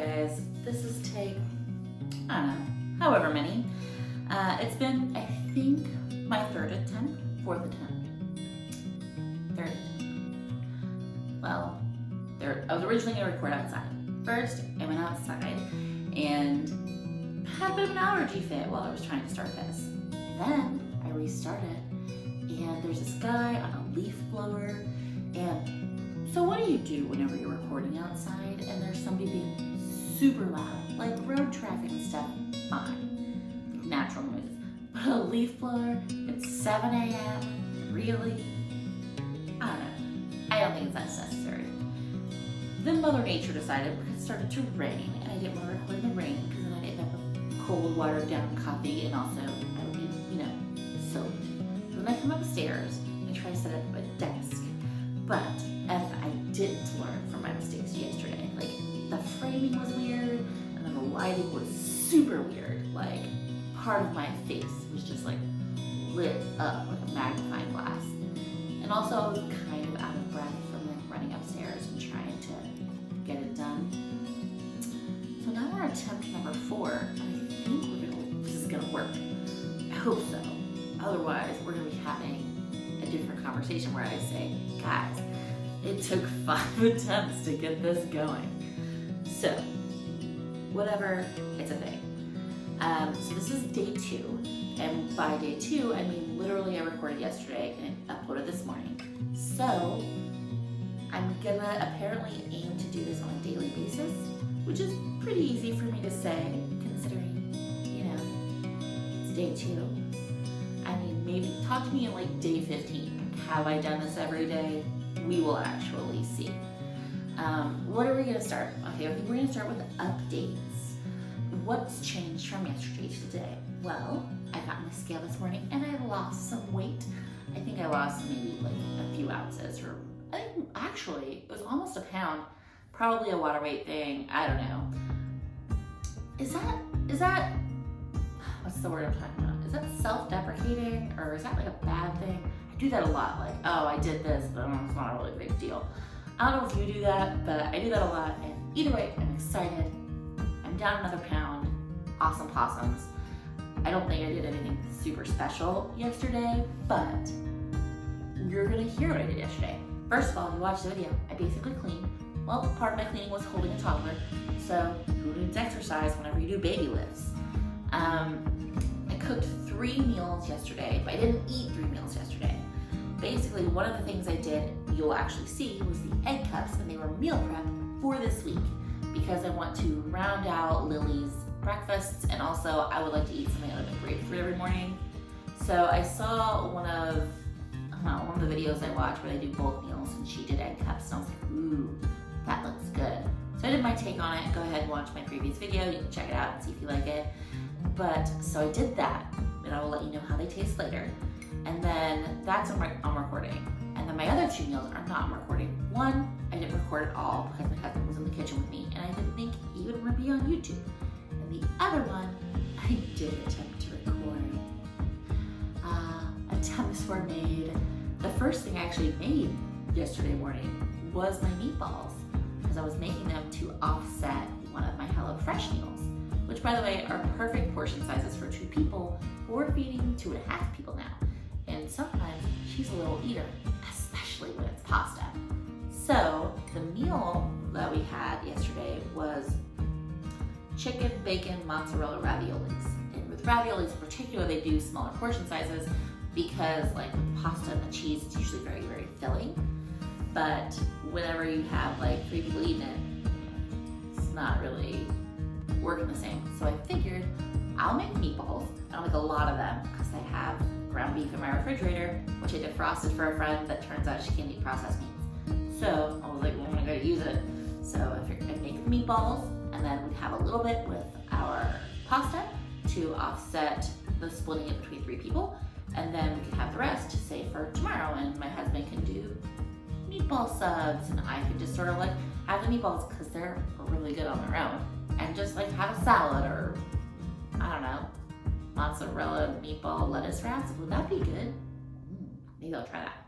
guys, this is take, I don't know, however many. It's been, I think, my fourth attempt. Third attempt. Well, I was originally going to record outside. First, I went outside and had a bit of an allergy fit while I was trying to start this. Then I restarted, and there's this guy on a leaf blower. And so what do you do whenever you're recording outside and there's somebody being super loud, like road traffic and stuff? Fine, like natural noises. But a leaf blower, it's 7 a.m. Really? I don't know. I don't think it's necessary. Then Mother Nature decided because it started to rain, and I didn't want to record in the rain because then I'd end up with cold, watered down coffee, and also I would be, soaked. So then I come upstairs and try to set up a desk. But as I didn't learn from my mistakes yesterday, like the framing was weird, and then the lighting was super weird. Like part of my face was just like lit up like a magnifying glass. And also I was kind of out of breath from like running upstairs and trying to get it done. So now we're at attempt number 4, and I think this is gonna work. I hope so. Otherwise, we're gonna be having a different conversation where I say, guys, it took 5 attempts to get this going. So, whatever, it's a thing. So this is day 2, and by day 2, I mean literally I recorded yesterday and uploaded this morning. So, I'm gonna apparently aim to do this on a daily basis, which is pretty easy for me to say, considering, it's day 2. I mean, maybe talk to me in like day 15. Have I done this every day? We will actually see. What are we gonna start? Okay, I think we're gonna start with updates. What's changed from yesterday to today? Well, I got my scale this morning and I lost some weight. I think I lost maybe like a few ounces, or I think actually it was almost a pound. Probably a water weight thing, I don't know. Is that, what's the word I'm talking about? Is that self-deprecating, or is that like a bad thing? I do that a lot, like, oh, I did this, but it's not a really big deal. I don't know if you do that, but I do that a lot, and either way, I'm excited. I'm down another pound, awesome possums. I don't think I did anything super special yesterday, but you're gonna hear what I did yesterday. First of all, you watched the video, I basically cleaned. Well, part of my cleaning was holding a toddler, so who needs exercise whenever you do baby lifts? I cooked 3 meals yesterday, but I didn't eat 3 meals yesterday. Basically, one of the things I did, you'll actually see, was the egg cups, and they were meal prep for this week because I want to round out Lily's breakfasts, and also I would like to eat something out of my grapefruit every morning. So I saw one of the videos I watch where they do bulk meals, and she did egg cups, and I was like, ooh, that looks good. So I did my take on it. Go ahead and watch my previous video. You can check it out and see if you like it. But so I did that, and I will let you know how they taste later. And then that's when I'm recording. And then my other 2 meals are not recording. One, I didn't record at all because my husband was in the kitchen with me, and I didn't think he would be on YouTube. And the other one, I did attempt to record. Attempts were made. The first thing I actually made yesterday morning was my meatballs, because I was making them to offset one of my HelloFresh meals, which, by the way, are perfect portion sizes for 2 people. We're feeding 2.5 people now, and sometimes she's a little eater, especially when it's pasta. So the meal that we had yesterday was chicken, bacon, mozzarella raviolis. And with raviolis in particular, they do smaller portion sizes because, like with pasta and the cheese, it's usually very, very filling. But whenever you have like 3 people eating it, it's not really working the same. So I figured I'll make meatballs. I'll make a lot of them because I have ground beef in my refrigerator, which I defrosted for a friend that turns out she can't eat processed meats. So I was like, well, I'm gonna go use it. So I figured I'd make the meatballs, and then we'd have a little bit with our pasta to offset the splitting it between 3 people. And then we could have the rest to save for tomorrow, and my husband can do meatball subs, and I can just sort of like have the meatballs because they're really good on their own, and just like have a salad, or I don't know, mozzarella meatball lettuce wraps. Would that be good? Maybe I'll try that.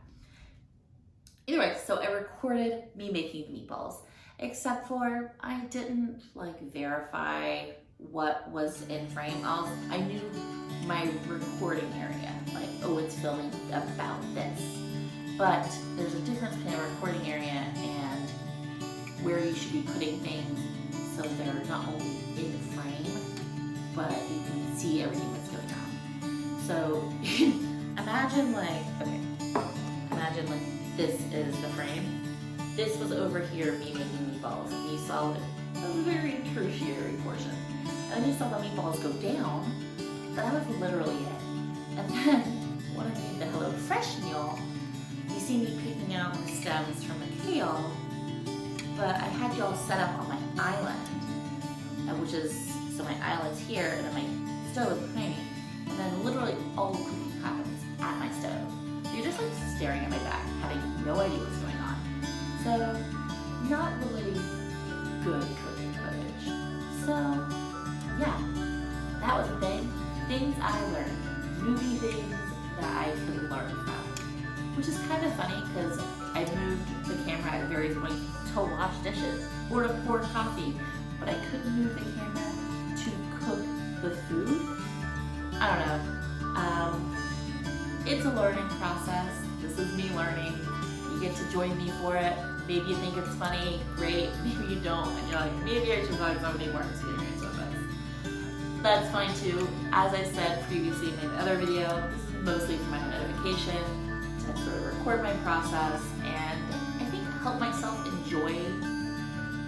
Either way, so I recorded me making the meatballs, except for I didn't like verify what was in frame. I knew my recording area, like, oh, it's filming about this. But there's a difference between a recording area and where you should be putting things so they're not only in frame, but you can see everything that's going on. So imagine like this is the frame. This was over here, me making meatballs, and you saw a very tertiary portion. And then you saw the meatballs go down. That was literally it. And then when I made the Hello Fresh meal, you see me picking out the stems from the kale, but I had y'all set up on my island, which is, so my island's here, and then my stove is behind me, and then literally all the cooking happens at my stove. So you're just like staring at my back, having no idea what's going on. So, not really good cooking footage. So, yeah, that was a thing. Things I learned. Movie things that I could learn from. Which is kind of funny because I moved the camera at various points to wash dishes or to pour coffee, but I couldn't move the camera to cook the food. I don't know. It's a learning process. This is me learning. You get to join me for it. Maybe you think it's funny, great. Maybe you don't, and you're like, maybe I should find somebody more experienced with this. That's fine too. As I said previously in my other video, this is mostly for my notification, to sort of record my process, and I think help myself enjoy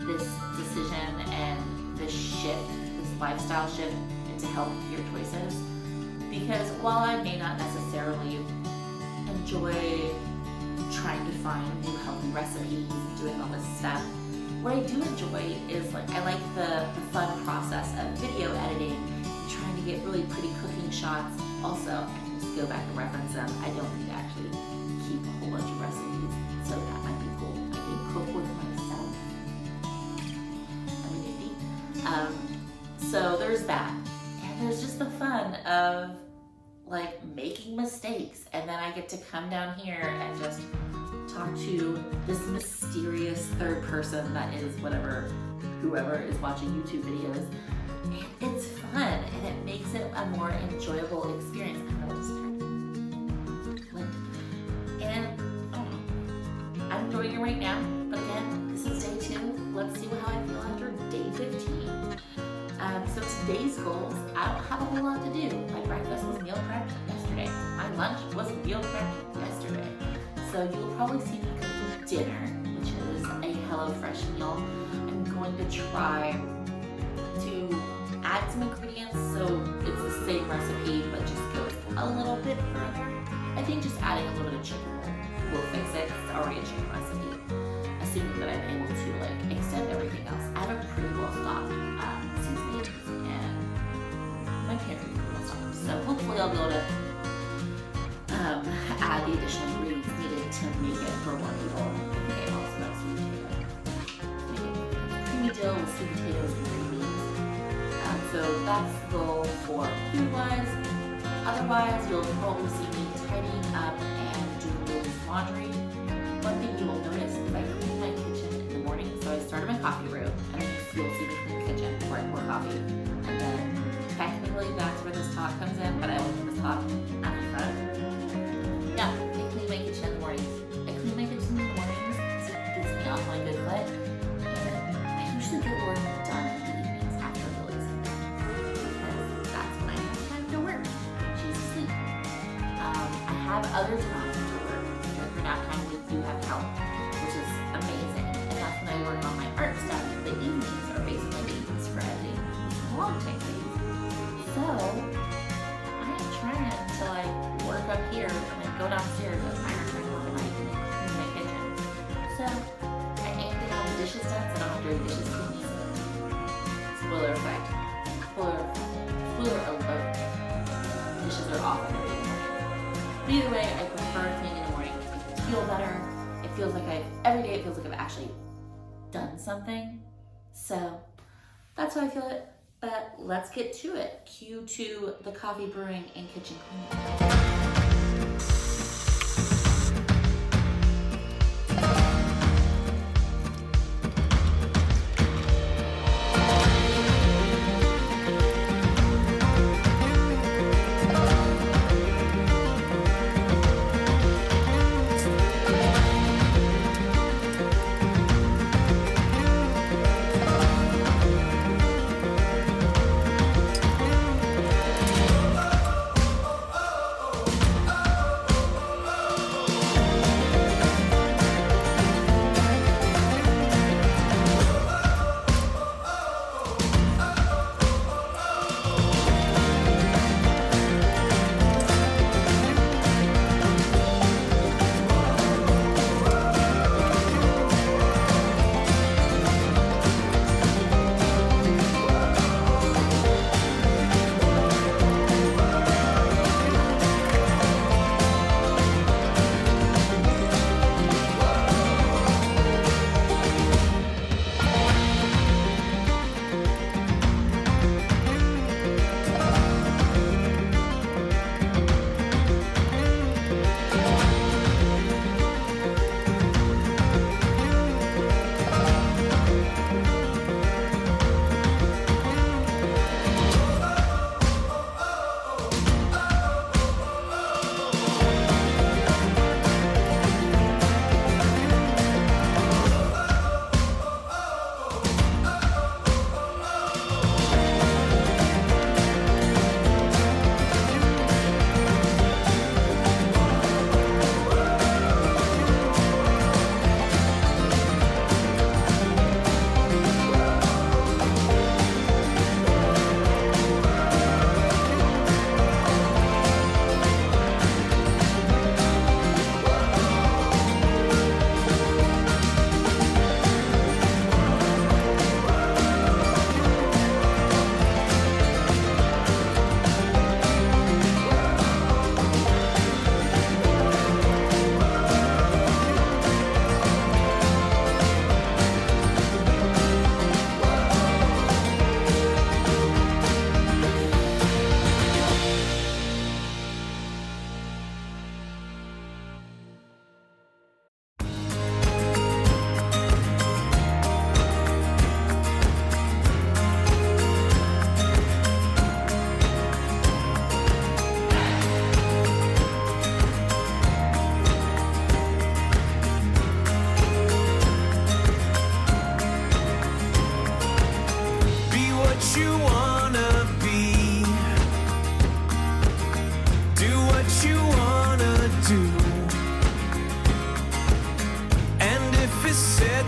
this decision and this shift, this lifestyle shift into healthier choices. Because while I may not necessarily enjoy trying to find new healthy recipes and doing all this stuff, what I do enjoy is I like the fun process of video editing, trying to get really pretty cooking shots. Also, I can just go back and reference them. I don't need to actually keep a whole bunch of recipes, so that might be cool. I can cook with myself. I mean, so there's that. And there's just the fun of making mistakes, and then I get to come down here and just talk to this mysterious third person that is whoever is watching YouTube videos, and it's fun, and it makes it a more enjoyable experience. I don't know, and I'm enjoying it right now, but again, this is day 2. Let's see how I feel after day 15. So today's goals, I don't have a whole lot to do. My breakfast was meal prepped yesterday. My lunch was meal prepped yesterday. So you'll probably see me cooking dinner, which is a HelloFresh meal. I'm going to try to add some ingredients so it's the same recipe but just goes a little bit further. I think just adding a little bit of chicken will fix it. It's already a chicken recipe. Assuming that I'm able to extend everything else. I have a pretty well stocked seasoning and my pantry is well stocked. So hopefully I'll be able to add the additional ingredients needed to make it for more people. I think I also got sweet potato. Creamy dill with sweet potatoes and green beans. So that's the goal for food-wise. Otherwise, you'll probably see me tidying up and doing laundry. One thing you will notice is I clean my kitchen in the morning. So I started my coffee room, and then you'll see me clean the kitchen where I pour coffee. And then technically that's where this top comes in, but I will put this top at the front. Yeah, I clean my kitchen in the mornings. I clean my kitchen in the mornings so it gets me off my good foot. And I usually get work done in the evenings after Lily's in bed, because that's when I have time to work. She's asleep. I have other times to work. For nap time, we do have help, which is amazing. And that's when I work on my art stuff. The evenings are basically the evenings for editing long techniques. So I am trying to work up here and then go downstairs and I'm trying to work on my kitchen. So I aim to have the dishes done so I don't have to do dishes cleaning. Spoiler effect. Spoiler alert. Dishes are off in the morning. But either way, I prefer cleaning in the morning. It makes me feel better. It feels like every day it feels like I've actually done something. So that's how I feel it. But let's get to it. Cue to the coffee brewing and kitchen cleaning.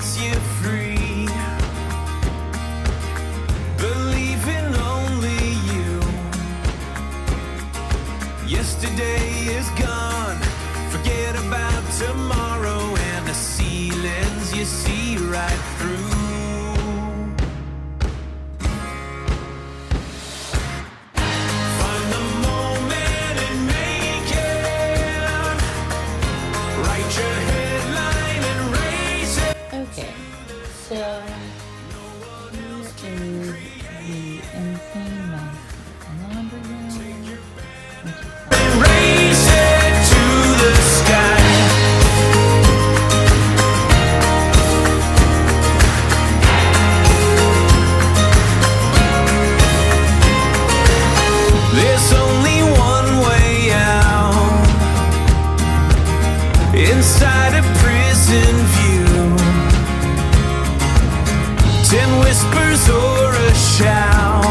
sets you free. Believe in only you. Yesterday is gone. Forget about tomorrow and the ceilings you see right through. Find the moment and make it. Write your headline and raise it. Okay, so here is the insane laundry room. Raise it to the sky. There's only one way out. Inside a prison view. 10 whispers or a shout.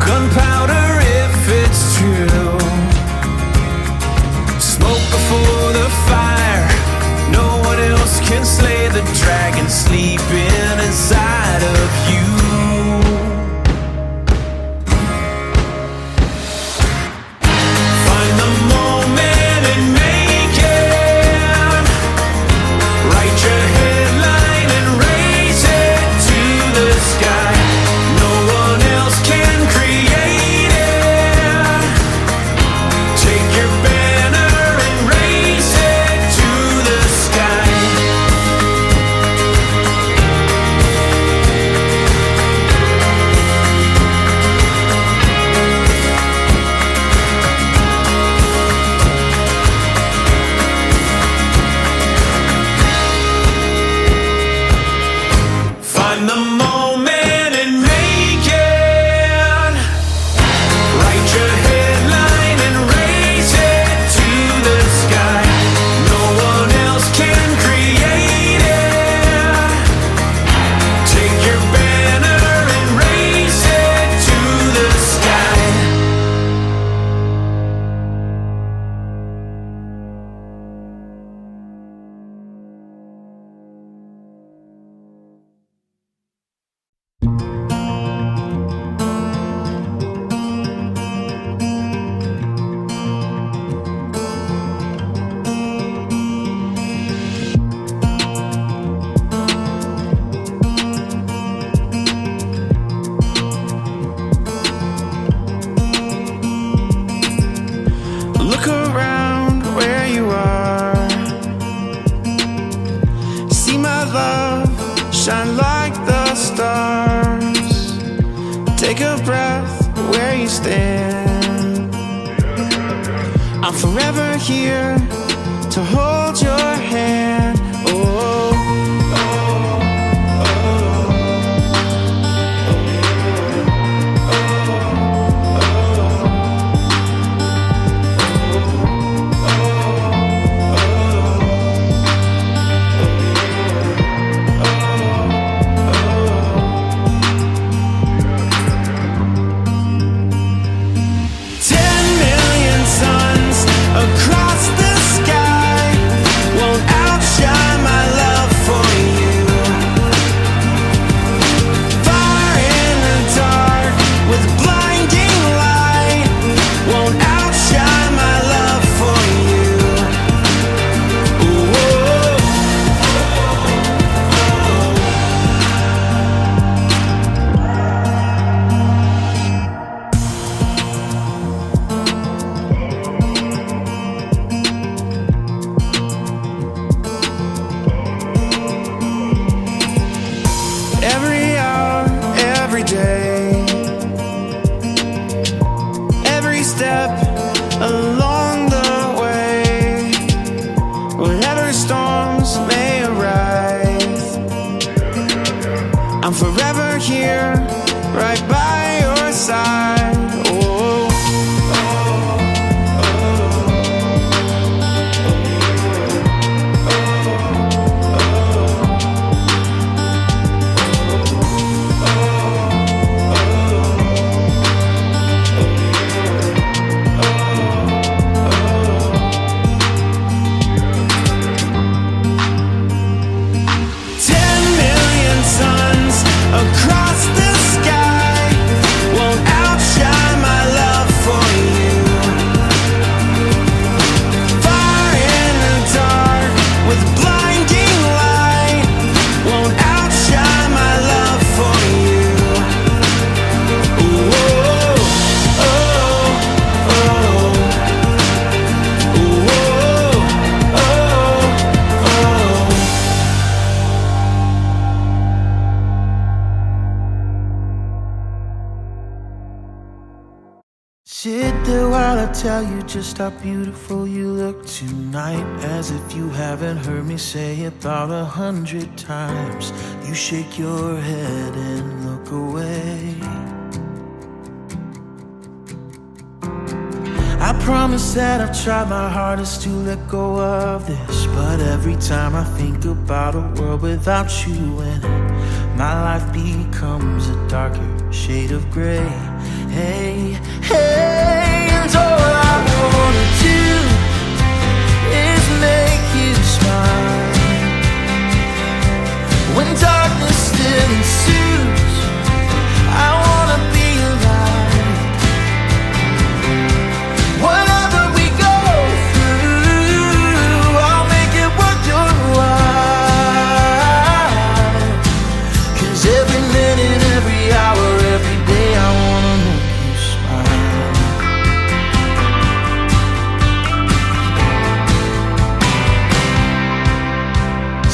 Gunpowder if it's true. Smoke before the fire. No one else can slay the dragon sleeping inside of you. Find the moment and make it. Write your headline and raise it to the sky. No one else can create it. Take your banner and raise it to the sky. Find the moment and make it. Write your headline and raise it to the sky. No one else can create it. Take your banner and raise it to the sky. Look around where you are. See my love shine like the stars. Take a breath where you stand. I'm forever here to hold your hand. Oh, across the sky won't outshine my love for you. Fire in the dark with blinding light won't outshine my love for you. Ooh, every hour, every day, every step along the way, whatever storms may arise, I'm forever here, right by your side. Oh, tell you just how beautiful you look tonight, as if you haven't heard me say about 100 times. You shake your head and look away. I promise that I've tried my hardest to let go of this, but every time I think about a world without you in it, my life becomes a darker shade of gray. Hey, hey, and all I wanna do is make you smile. When darkness still ensues, I wanna be alive. Whatever we go through, I'll make it worth your while. 'Cause every minute, every hour, every day, I wanna make you smile.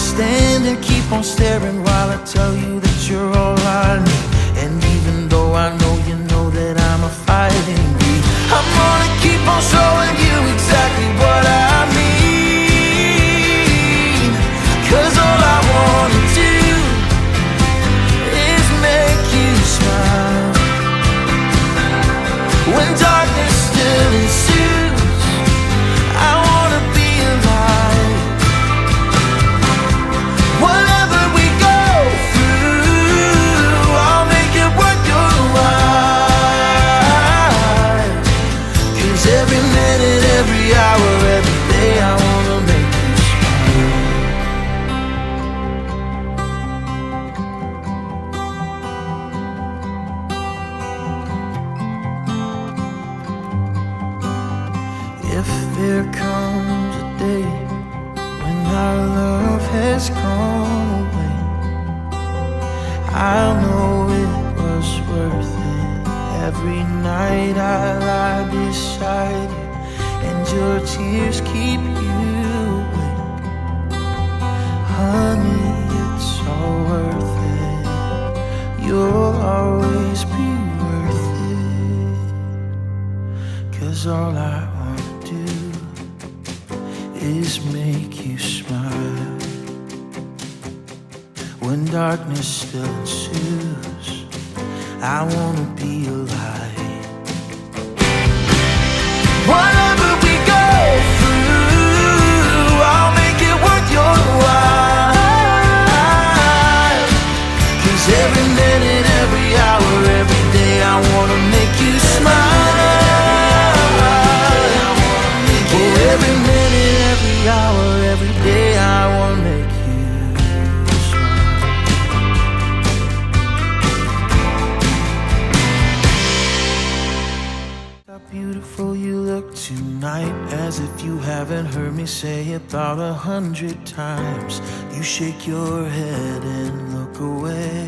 Stand and keep on staring while I tell you that you're all I need. And even though I know you know that I'm a fighting breed, I'm gonna keep on showing you exactly what I mean. 'Cause all I wanna do is make you smile. When darkness still ensues, I wanna be alive. Whatever we go through, I'll make it worth your while. 'Cause every minute, every hour, every day, I wanna make you smile. If there comes a day when our love has gone away, I'll know it was worth it. Every night I lie beside you, and your tears keep you awake. Honey, it's all worth it. You'll always be worth it. 'Cause all I wanna do is make you smile. When darkness still ensues, I wanna be alive. Whatever we go through, I'll make it worth your while. 'Cause every minute, every hour, every day, I wanna make you smile. Oh, every minute, every hour, every day, I wanna make you smile. How beautiful you look tonight, as if you haven't heard me say about 100 times. You shake your head and look away.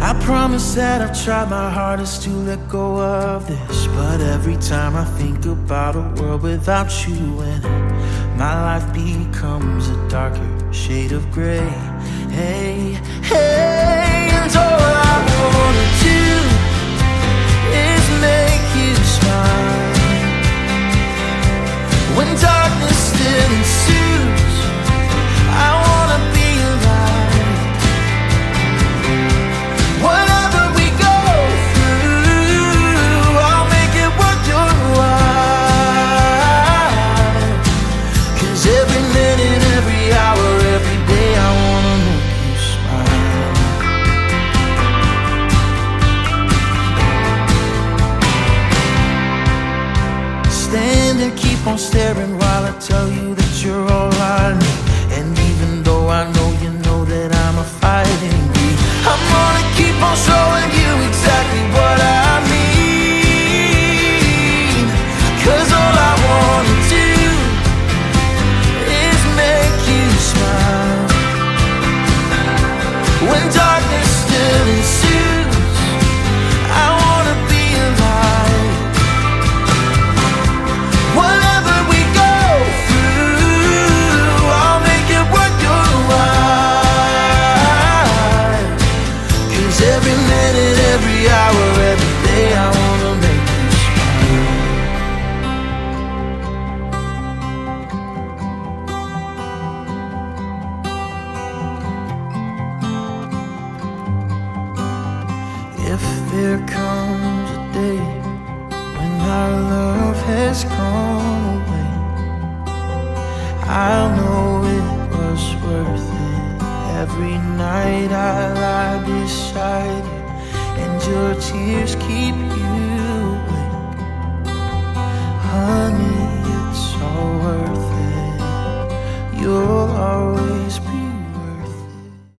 I promise that I've tried my hardest to let go of this, but every time I think about a world without you in it, my life becomes a darker shade of gray. Hey, hey, and all I wanna do is make you smile. When darkness still ensues, I wanna be alive. Whatever we go through, I'll make it worth your while. 'Cause every minute, every hour, every day, I wanna make you smile. Stand and keep on staring while I tell you that you're all I need. And even though I know you know that I'm a fighting breed, I'm gonna keep on showing you exactly what I mean. 'Cause all I wanna do is make you smile. When darkness still ensues, I wanna be alive. Whatever we go through, I'll there comes a day when our love has gone away, I'll know it was worth it. Every night I lie beside you, and your tears keep you